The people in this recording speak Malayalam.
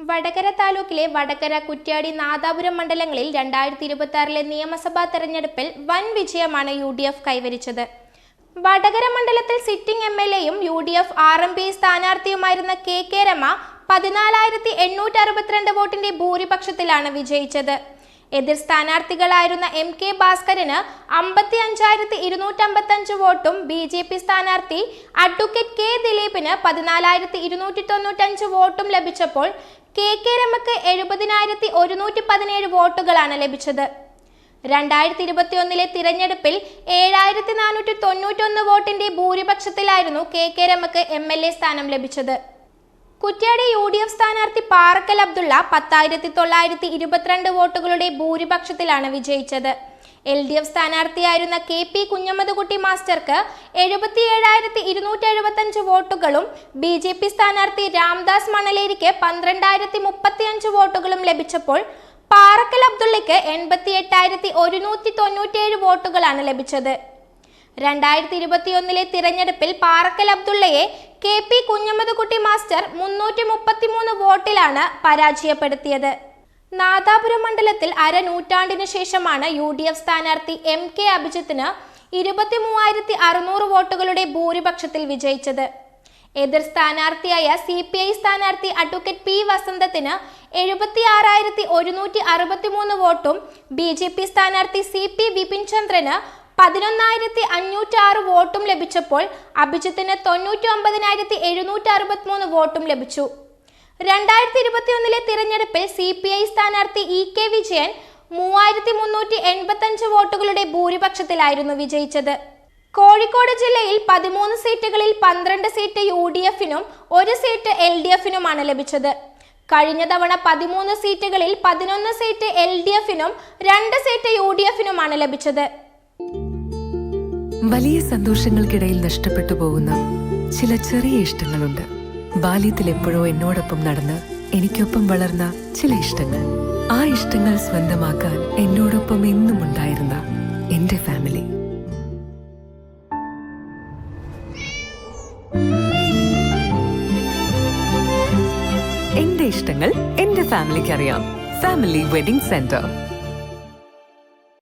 വടകര താലൂക്കിലെ വടകര, കുറ്റ്യാടി, നാദാപുരം മണ്ഡലങ്ങളിൽ 2026 നിയമസഭാ തെരഞ്ഞെടുപ്പിൽ വൻ വിജയമാണ് UDF കൈവരിച്ചത്. വടകര മണ്ഡലത്തിൽ സിറ്റിംഗ് MLAയും UDF RMP സ്ഥാനാർത്ഥിയുമായിരുന്ന KK രമ 14,862 വോട്ടിന്റെ ഭൂരിപക്ഷത്തിലാണ് വിജയിച്ചത്. എതിർ സ്ഥാനാർത്ഥികളായിരുന്ന MK ഭാസ്കരന് 55,255 വോട്ടും BJP സ്ഥാനാർത്ഥി അഡ്വക്കേറ്റ് K ദിലീപിന് 14,295 വോട്ടും ലഭിച്ചപ്പോൾ KK രമയ്ക്ക് 70,117 വോട്ടുകളാണ് ലഭിച്ചത്. 2021 തിരഞ്ഞെടുപ്പിൽ 7,491 വോട്ടിന്റെ ഭൂരിപക്ഷത്തിലായിരുന്നു KK രമയ്ക്ക് MLA സ്ഥാനം ലഭിച്ചത്. കുറ്റ്യാടി UDF സ്ഥാനാർത്ഥി പാറക്കൽ അബ്ദുള്ള 10,922 വോട്ടുകളുടെ ഭൂരിപക്ഷത്തിലാണ് വിജയിച്ചത്. LDF സ്ഥാനാർത്ഥിയായിരുന്ന KP കുഞ്ഞമ്മദ്കുട്ടി മാസ്റ്റർക്ക് 77,275 വോട്ടുകളും BJP സ്ഥാനാർത്ഥി രാംദാസ് മണലേരിക്ക് 12,035 വോട്ടുകളും ലഭിച്ചപ്പോൾ പാറക്കൽ അബ്ദുള്ളയ്ക്ക് 88,197 വോട്ടുകളാണ് ലഭിച്ചത്. 2021 തിരഞ്ഞെടുപ്പിൽ പാറക്കൽ അബ്ദുള്ളയെ KP കുഞ്ഞമ്മദ്കുട്ടി മാസ്റ്റർ 333 വോട്ടിലാണ് പരാജയപ്പെടുത്തിയത്. നാദാപുരം മണ്ഡലത്തിൽ അരനൂറ്റാണ്ടിനു ശേഷമാണ് UDF സ്ഥാനാർത്ഥി MK അഭിജിത്തിന് 23,600 വോട്ടുകളുടെ ഭൂരിപക്ഷത്തിൽ വിജയിച്ചത്. എതിർ സ്ഥാനാർത്ഥിയായ CPI സ്ഥാനാർത്ഥി അഡ്വക്കേറ്റ് P വസന്തത്തിന് 76,163 വോട്ടും BJP സ്ഥാനാർത്ഥി CP വിപിൻ ചന്ദ്രന് 11,506 വോട്ടും ലഭിച്ചപ്പോൾ അഭിജിത്തിന് 99,763 വോട്ടും ലഭിച്ചു. 2021 തിരഞ്ഞെടുപ്പിൽ CPI സ്ഥാനാർത്ഥി EK വിജയൻ 3,385 വോട്ടുകളുടെ ഭൂരിപക്ഷത്തിലായിരുന്നു വിജയിച്ചത്. കോഴിക്കോട് ജില്ലയിൽ 13 സീറ്റുകളിൽ 12 സീറ്റ് UDFനും 1 സീറ്റ് LDFനുമാണ് ലഭിച്ചത്. കഴിഞ്ഞ തവണ 13 സീറ്റുകളിൽ 11 സീറ്റ് LDFനും 2 സീറ്റ് UDFനുമാണ് ലഭിച്ചത്. വലിയ സന്തോഷങ്ങൾക്കിടയിൽ നഷ്ടപ്പെട്ടു പോകുന്ന ചില ചെറിയ ഇഷ്ടങ്ങളുണ്ട്. ബാല്യത്തിൽ എപ്പോഴോ എന്നോടൊപ്പം നടന്ന് എനിക്കൊപ്പം വളർന്ന ചില ഇഷ്ടങ്ങൾ. ആ ഇഷ്ടങ്ങൾ സ്വന്തമാക്കാൻ എന്നോടൊപ്പം എന്നും ഉണ്ടായിരുന്ന എന്റെ ഫാമിലി. എന്റെ ഇഷ്ടങ്ങൾ എന്റെ ഫാമിലിക്ക് അറിയാം. Family wedding centre.